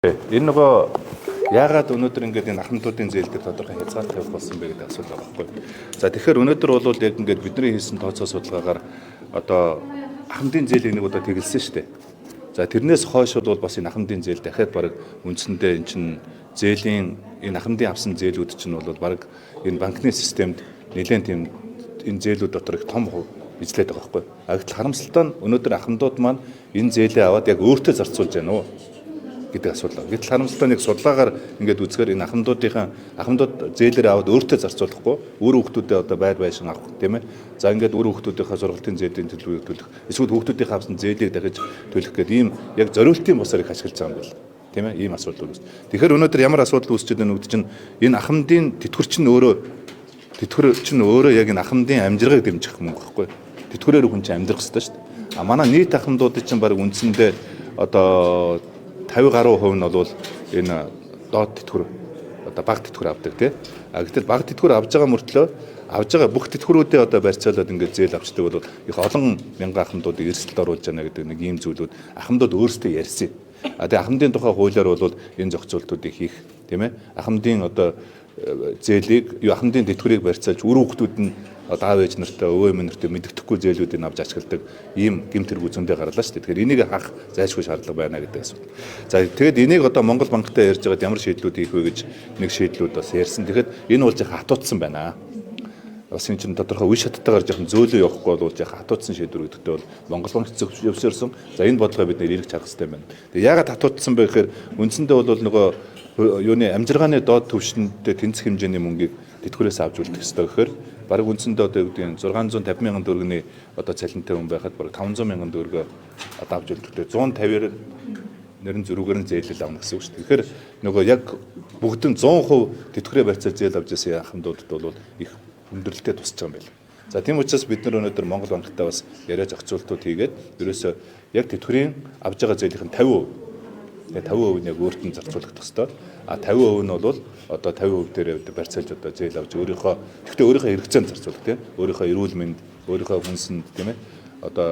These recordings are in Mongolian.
Энэ нөгөө яагаад өнөөдөр ингээд энэ ахмадуудын зээл дээр тодорхой хязгаартай болсон бэ гэдэг асуулт байгаа байхгүй. За тэгэхээр өнөөдөр бол яг ингээд бидний хийсэн тооцоо судалгаагаар одоо ахмадын зээлийн нэг удаа тэгэлсэн шүү дээ. За тэрнээс хойш бол бас энэ ахмадын зээл дахиад баг үндсэндээ эн чин зээлийн энэ ахмадын авсан зээлүүд чинь бол баг энэ банкны системд нэлээд тийм энэ зээлүүд дотор их том эзлээд байгаа байхгүй. Гэтэл харамсалтай нь өнөөдөр ахмадууд маань энэ зээлээ аваад яг өөртөө зарцуулж байна уу гэдэг асуудал. Гэтэл харамсалтай нэг судалгаагаар ингээд үзэхээр энэ ахмадууд зээлээр аваад өөртөө зарцуулахгүй өөр хүүхдүүдэд одоо байр байшин авах тийм ээ. За ингээд өөр хүүхдүүдийнхээ сургалтын зээлийн төлөвийг төлөх. Эсвэл хүүхдүүдийнхээ авсан зээлийг дахиж төлөх гэдэг ийм яг зориултын бусаар их ашиглаж байгаа юм байна. Тийм ээ. Ийм асуудал үүс. Тэгэхээр өнөөдөр ямар асуудал үүсчихэд байна вэ гэдэг чинь энэ ахмадын тэтгэвэр чинь өөрөө яг энэ ахмадын амжиргааг дэмжих мөнгө байхгүй. Тэтгэврээр хүн чинь амьдрах хэрэгтэй шүү дээ. Манай нийт ахмадуудын чинь баг үндсэндээ одоо 50 гаруй хувь нь бол энэ доод тэтгэвэр одоо бага тэтгэвэр авдаг тийм. Гэтэл бага тэтгэвэр авж байгаа мөртлөө авж байгаа бүх тэтгэврүүдээ одоо барьцаалаад ингээд зээл авчдаг бол их олон мянган ахмадуудыг эрсдэлд оруулж байна гэдэг нэг ийм зүйлүүд ахмадууд өөрсдөө ярьсан. Тэгээ ахмадын тухай хуулиар бол энэ зохицуултуудыг хийх тийм ээ. Ахмадын одоо зээлийг ахмадын тэтгэврийг барьцаалж үр хүүхдүүд нь аав ээж нартай өвөө эмээ нартай мэддэхгүй зээлүүдийг авч ашигладаг ийм гэмт хэрэг зөндөө гарлаа шүү дээ. Тэгэхээр энийг хаах зайлшгүй шаардлага байна гэдэг асуудал. За тэгэд энийг одоо Монгол банктай ярьж байгаад ямар шийдлүүд хийх вэ гэж нэг шийдлүүд бас ярьсан. Тэгэхээр энэ бол жаахан хатуутсан байна. Бас энэ чинь тодорхой үе шаттайгаар жаахан зөөлөө явахгүй бол жаахан хатуутсан шийдвэр гэдэгтэй бол Монгол банк зөвшөөрсөн. За энэ бодлогоо бид нэр эргэж харах хэрэгтэй байна. Тэгээ яагаад хатуутсан бэ гэхээр үндсэндээ бол нөгөө юуны амжиргааны доод түвшиндээ тэнцэх хэмжээний мөнгийг тэтгэврээс авч үлдэх ёстой гэхээр бараг үндсэндээ одоо юу гэдэг нь 650 мянган төгрөгийн одоо цалинтай хүн байхад бараг 500 мянган төгрөгөө одоо авч үлдэхдээ 150-аар нэрэн зөрүүгээр нь зээлэл авна гэсэн үг шүү дээ. Тэгэхээр нөгөө яг бүгдэн 100% тэтгэврээ барьцаал зээл авч ясан ахмадуудад бол их хүндрэлтэй тусч байгаа юм байна. За тийм учраас бид нар өнөөдөр Монгол банктай бас яриа зохицуултууд хийгээд ерөөсөө яг тэтгэврийн авж байгаа зээлийн 50%. Тэгээ 50% нь яг өөрт нь зарцуулагдах хэвээр. 50% нь бол одоо 50% дээр барьцаалж одоо зээл авч өөрийнхөө хэрэгцээнд зарцуулах тийм. Өөрийнхөө эрүүл мэнд, өөрийнхөө хүнсэнд тийм ээ. Одоо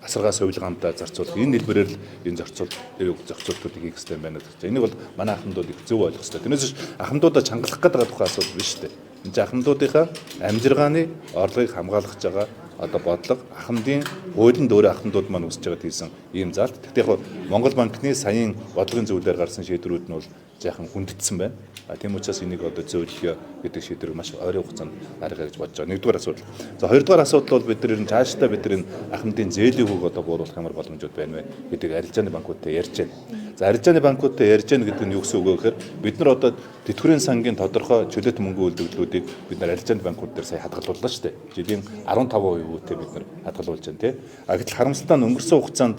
асаргаа сувилгаантаа зарцуулах энэ хэлбэрээр л энэ зохицуултуудыг хийх хэрэгтэй байна гэж. Энийг бол манай ахмадууд их зөв ойлгох хэрэгтэй. Тэрнээс ахмадуудаа чангалах гэдэг тухай асуудал биш үү? Энд ахмадуудынхаа амжиргааны орлогыг хамгаалах байгаа одоо бодлого ахмадын хуулинд өөрөө ахмадууд маань үсэж байгаа тийсэн ийм заалт. Тэгтээ яг Монгол банкны саяын бодлогын зөвлөлөөр гарсан шийдвэрүүд нь бол жаахан хүндэтсэн байна. Тийм учраас энийг одоо зөвлөё гэдэг шийдвэр маш ойрын хугацаанд гаргая гэж бодож байгаа. Нэгдүгээр асуудал. За хоёрдугаар асуудал бол бид нар цаашдаа бид нар ахмадын зээлийн хүүг одоо бууруулах ямар боломжууд байна вэ гэдэг арилжааны банкуудтай ярьж байна. За арилжааны банкуудтай ярьж байна гэдэг нь юу гэсэн үг вэ гэхээр бид нар одоо тэтгэврийн сангийн тодорхой чөлөөт мөнгө үйлдвэрлэлүүдийг бид нар арилжааны банкуд дээр сая хадгалууллаа шүү дээ. Жилийн 15%-тэй бид нар хадгалуулж байна тийм. Гэтэл харамсалтай нь өнгөрсөн хугацаанд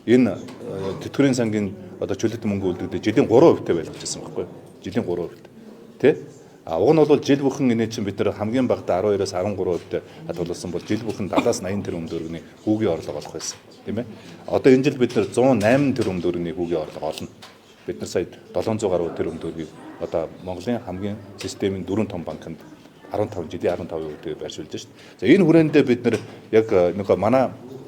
энэ тэтгэврийн сангийн одоо чөлөөт мөнгө үйлдвэрлэлд жилийн 3%-тэй байлгажсэн байхгүй юу? Жилийн 3%-тэй. Тэ? Уг нь бол жил бүхэн энэ чинь бид нар хамгийн багадаа 12-оос 13%-тэй хадгалуулсан бол жил бүхэн 70-80 тэрбум төгрөгийн хүүгийн орлого олох байсан. Тийм ээ? Одоо энэ жил бид нар 108 тэрбум төгрөгийн хүүгийн орлого олно. Бид нар сая 700 гаруй тэрбум төгрөгийг одоо Монголын хамгийн системийн 4 том банкнд 15% байршуулж шүү дээ. За энэ хүрээндээ бид нар яг нөгөө манай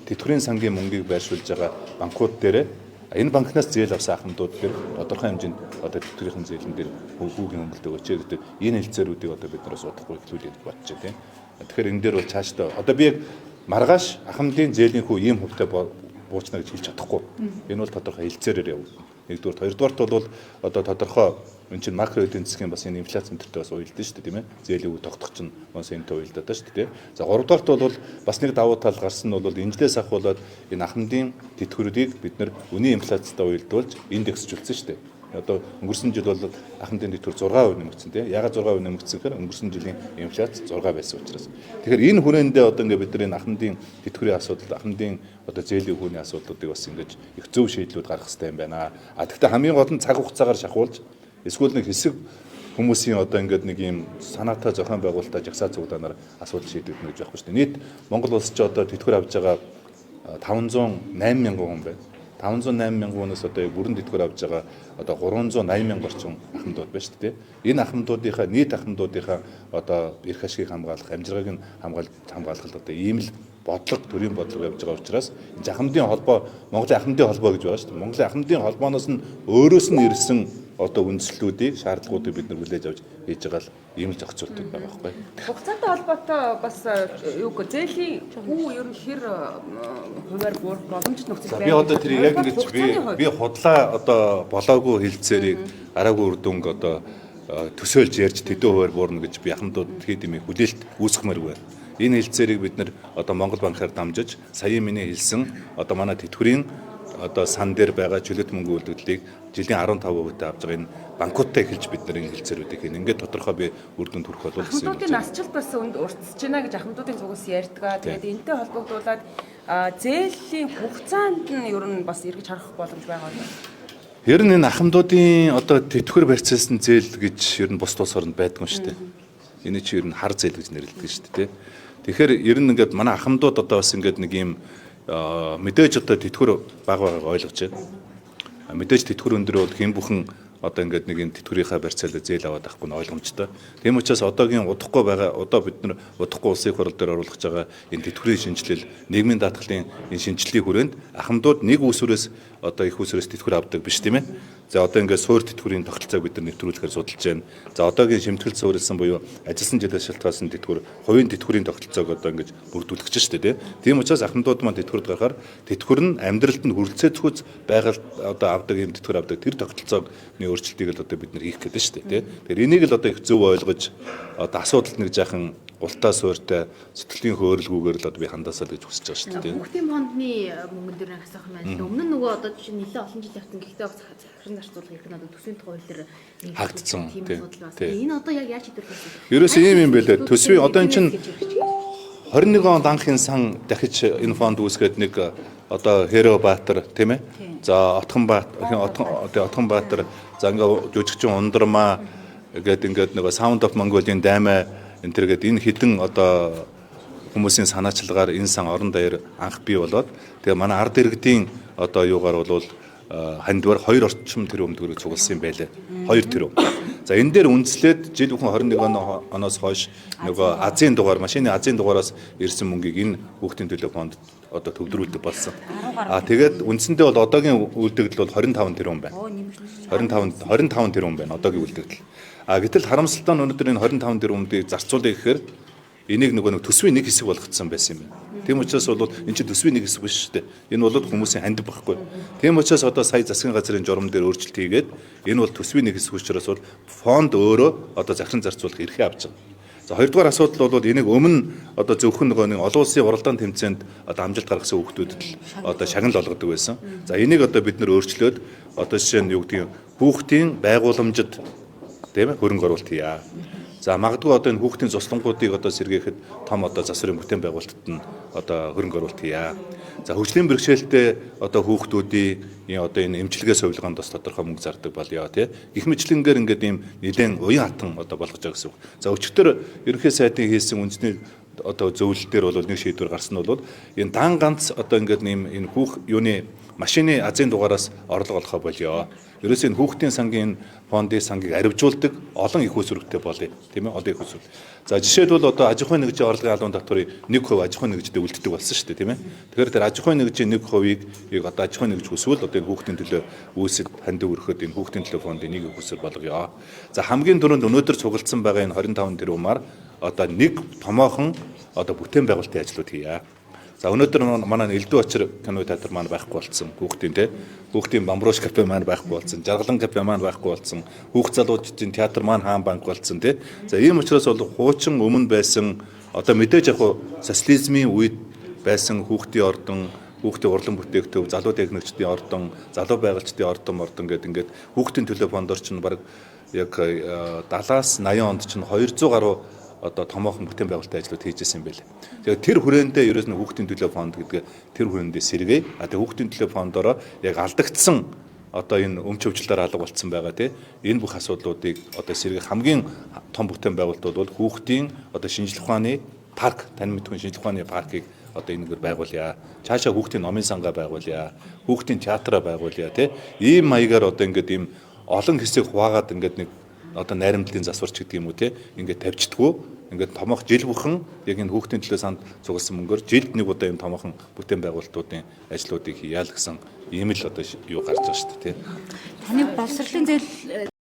тэтгэврийн сангийн мөнгийг байршуулж байгаа банкуд дээр энэ банкнаас зээл авсан ахмадууд дээр тодорхой хэмжээнд одоо тэтгэврийн зээлэн дээр хүүгийн хөнгөлөлт өгөөч гэдэг энэ хэлцээрүүдийг одоо бид нараас судалгаа эхлүүлэх гэж бодож байна тийм. Тэгэхээр энэ дээр бол цаашдаа одоо би яг маргааш ахмадын зээлийн хүү ийм хөвтэй буучна гэж хэлж чадахгүй. Энэ бол тодорхой хэлцээрээр явна. Нэгдүгээр, хоёрдугаарт бол одоо тодорхой энэ чинь макро эдийн засгийн бас энэ инфляц мэтэртэй бас уялдсан шүү дээ тийм ээ. Зээлийн үе тогтох чинь бас энэтэй уялдаад шүү дээ тийм. За гуравдугаарт бол бас нэг давуу тал гарсан нь бол энэжлээс ахуулаад энэ ахмадын тэтгэврүүдийг бид нар үнийн инфляцтай уялдуулж индексжүүлсэн шүү дээ. Одоо өнгөрсөн жил бол ахмадын тэтгэвэр 6% нэмэгдсэн тийм. Ягаад 6% нэмэгдсэн гэхээр өнгөрсөн жилийн инфляц 6 байсан учраас. Тэгэхээр энэ хүрээндээ одоо ингээд бид нар энэ ахмадын тэтгэврийн асуудал, ахмадын одоо зээлийн хүүний асуудлуудыг бас ингэж их зөв шийдлүүд гаргах хэрэгтэй юм байна. Тэгэхдээ хамгийн гол нь цаг хугацаагаар шахуулж эсвэл нэг хэсэг хүмүүсийн одоо ингээд нэг ийм санаатай зохион байгуулалтаа жагсаа цуглаанаар асуудал шийдэгдэх гэж байхгүй шүү дээ. Нийт Монгол улс ч одоо тэтгэвэр авж байгаа 508 мянган хүн байна. 508 мянган хүнээс одоо бүрэн тэтгэвэр авж байгаа одоо 380 мянган орчим ахмадууд байна шүү дээ. Энэ ахмадуудынхаа нийт ахмадуудынхаа одоо эрх ашигыг хамгаалах, амжиргааг нь хамгаалах одоо ийм л бодлого, төрийн бодлого явж байгаа учраас энэ ахмадын холбоо, Монголын ахмадын холбоо гэж байгаа шүү дээ. Монголын ахмадын холбооноос нь өөрөөс нь ирсэн одоо үндслүүдийг, шаардлагуудыг бид нар хүлээж авч хийж байгаа л ийм л зохицуулдаг байгаа байхгүй. Хугацаатай холбоотой бас юу гэх зээлийн хүү ер нь хэр хуваар буурах боломжит нөхцөл байна. Би одоо тэр яг ингэж би худлаа одоо болоогүй хилцээрийг араагүй үр дүнг одоо төсөөлж ярьж төдөө хуваар буурна гэж би ахмадууд хэд юм хүлээлт үүсгэмээргүй. Энэ хилцээрийг бид нар одоо Монгол банкаар дамжиж саяын миний хэлсэн одоо манай тэтгэврийн одоо сан дээр байгаа чөлөөт мөнгө үйлдвэрлэлийг жилийн 15% авж байгаа энэ банкудтай эхэлж бид нар энэ хилцээрүүдийг хийн. Ингээд тодорхой би үр дүнд хүрэх болов гэсэн. Ахмадуудын насжилт бас уртсаж байна гэж ахмадуудын зүгээс ярьдаг. Тэгээд энэтэй холбогдуулаад зээлийн хугацаанд нь ер нь бас эргэж харах боломж байгаа юм. Ер нь энэ ахмадуудын одоо тэтгэвэр барьцаасан зээл гэж ер нь бус тус оронд байдаг юм шүү дээ. Энэ чи ер нь хар зээл гэж нэрлэдэг шүү дээ. Тэгэхээр ер нь ингээд манай ахмадууд одоо бас ингээд нэг юм мэдээж одоо тэтгэвэр бага байгааг ойлгож байна. Мэдээж тэтгэвэр өндөр бол хэн бүхэн одоо ингээд нэг энэ тэтгэврийнхаа барьцаалаа зээл аваад авахгүй нь ойлгомжтой. Тийм учраас одоогийн удахгүй байгаа одоо бид нар удахгүй улсын хурал дээр оруулах байгаа энэ тэтгэврийн шинжилэл, нийгмийн даатгалын энэ шинжиллийн хүрээнд ахмадууд нэг усүрээс одоо их усүрээс тэтгэвэр авдаг биш тийм ээ. За одоо ингээд суур тэтгэврийн тогтолцоог бид нар нэвтрүүлэхээр судалж байна. За одоогийн шимтгэл суурилсан буюу ажилсан жилээс шалтгаалсан тэтгэвэр, хувийн тэтгэврийн тогтолцоог одоо ингээд бүрдүүлэх гэж шүү дээ. Тийм учраас ахмадууд маань тэтгэврд гарахаар тэтгэвэр нь амьдралд нь хүрэлцээцгүүц байгаль одоо авдаг юм тэтгэвэр авдаг тэр тогтолцоог өөрчлөлтийг л одоо бид нар хийх гэдэг шүү дээ. Тэгэхээр энийг л одоо их зөв ойлгож одоо асуудалд нэг жаахан гултаа суурьтай сэтгэлийн хөөрөлгүйгээр л одоо би хандаасаа л гэж хүсэж байгаа шүү дээ. Хүүхдийн фондны мөнгөн дээр асуух юм байна. Өмнө нь нөгөө одоо жишээ нэлээд олон жил явсан гэхдээ захиран зарцуулга их нь одоо төсвийн тухай хууль дээр хагдсан. Энэ одоо яг яаж шийдвэрлэх вэ? Ерөөсөө ийм юм байлаа. Төсвийн одоо эн чинь 21 онд анхын сан дахиж энэ фонд үүсгээд нэг одоо Хэро Баатар тийм ээ. За Отхон Баатар за ингээ жүжигчин Ундрмаа ингээд нөгөө Sound of Mongolia-ийн даймаа энэ төргээд энэ хідэн одоо хүмүүсийн санаачлагаар энэ сан орон даяар анх бий болоод тэгээ манай ард иргэдийн одоо юугаар болвол хандвар 2 орчим тэрбум төгрөг цугласан юм байлаа. 2 тэрбум. За энэ дээр үндэслээд жил бүхэн 21 оноос хойш нөгөө Азийн дугаар, машины Азийн дугаараас ирсэн мөнгийг энэ хүүхдийн төлөө фонд одоо төвлөрүүлдэг болсон. Тэгээд үндсэндээ бол одоогийн үйлдэгдэл бол 25 тэрбум байна. 25 тэрбум байна одоогийн үйлдэгдэл. Гэтэл харамсалтай нь өнөөдөр энэ 25 тэрбумыг зарцуулъя гэхээр энийг нөгөө төсвийн нэг хэсэг болгоцсон байсан юм байна. Тийм учраас бол энэ чинь төсвийн нэг хэсэг биш шүү дээ. Энэ бол хүмүүсийн хандив байхгүй. Тийм учраас одоо сая засгийн газрын журам дээр өөрчлөлт хийгээд энэ бол төсвийн нэг хэсэг учраас бол фонд өөрөө одоо захиран зарцуулах эрхээ авч байгаа. За хоёрдугаар асуудал бол энийг өмнө одоо зөвхөн нөгөө нэг олон улсын уралдаан тэмцээнд одоо амжилт гаргасан хүүхдүүдэд л одоо шагнал олгодог байсан. За энийг одоо бид нэр өөрчлөөд одоо жишээ нь юу гэдэг юм хүүхдийн байгууламжид тийм ээ хөрөнгө оруулалт хийя. За магадгүй одоо энэ хүүхдийн цуслангуудыг одоо сэргээхэд том одоо засварын бүтээн байгуулалтад нь одоо хөрөнгө оруулалт хийя. За хөгжлийн бэрхшээлтэй одоо хүүхдүүдийн одоо энэ эмчилгээ сувилгаанд бас тодорхой мөнгө зардаг болёо тий. Гэх мэтлэнгээр ингээд ийм нэлээд уян хатан одоо болгож байгаа гэсэн үг. За өчигдөр ерөнхий сайдын хийсэн үндэсний одоо зөвлөлтөөр бол нэг шийдвэр гарсан нь бол энэ дан ганц одоо ингээд энэ хүүх юуны машины Азийн дугаараас орлого олохоо болёо. Ерөөсөө энэ хүүхдийн сангийн фондын сангийг арвижуулдаг олон их усүрэгтэй болъё. Тийм ээ, олон их усүрэг. За жишээлбэл одоо аж ахуйн нэгжийн орлогын албан татврын 1% аж ахуйн нэгжтэй үлддэг болсон шүү дээ, тийм ээ. Тэгэхээр тэр аж ахуйн нэгжийн 1%-ийг одоо аж ахуйн нэгж хүсвэл одоо энэ хүүхдийн төлөө үүсэд хандив өргөхөд энэ хүүхдийн төлөө фондын нэг их усүр болгоё. За хамгийн түрүүнд өнөөдөр цугласан байгаа энэ 25 тэрбумаар одоо нэг томоохон одоо бүтээн байгуулалтын ажлууд хийя. За өнөөдөр манай Элдв очир кино театр маань байхгүй болсон. Хүүхдийн Бамбрууш кафе маань байхгүй болсон. Жаргалан кафе маань байхгүй болсон. Хүүхд залуучдын театр маань хаан банк болсон тий. За ийм учраас бол хуучин өмнө байсан одоо мэдээж яг социализмын үед байсан хүүхдийн ордон, хүүхдийн урлан бүтээгдэхүүн, залуу техникчдийн ордон, залуу байгальчдын ордон гэдэг ингээд хүүхдийн төлөө фондор чинь баг яг 70-аас 80 онд чинь 200 гаруй одоо томоохон бүтээн байгуулалтын ажлууд хийж исэн юм байна. Тэгэхээр тэр хүрээндээ ерөөс нь хүүхдийн төлөө фонд гэдэг тэр хүрээндээ сэргээ. Тэгээ хүүхдийн төлөө фондороо яг алдагдсан одоо энэ өмч хөвчлөөр алга болцсон байгаа тий. Энэ бүх асуудлуудыг одоо сэргээх хамгийн том бүтээн байгуулалтууд бол хүүхдийн одоо шинжлэх ухааны парк, тань мэдгүй шинжлэх ухааны паркийг одоо энэгээр байгуулъя. Цаашаа хүүхдийн номын сангаа байгуулъя. Хүүхдийн театраа байгуулъя тий. Ийм маягаар одоо ингээд ийм олон хэсэг хуваагаад ингээд нэг одоо найрамдлын засварч гэдэг юм уу те ингээд тавьчихдгүү ингээд томоохон жил бүхэн яг энэ хүүхдийн төлөө санд цугласан мөнгөөр жилд нэг удаа энэ томоохон бүтээн байгуулалтуудын ажлуудыг хийя л гэсэн ийм л одоо юу гарч байгаа шүү дээ те. Таны боловсролын зээл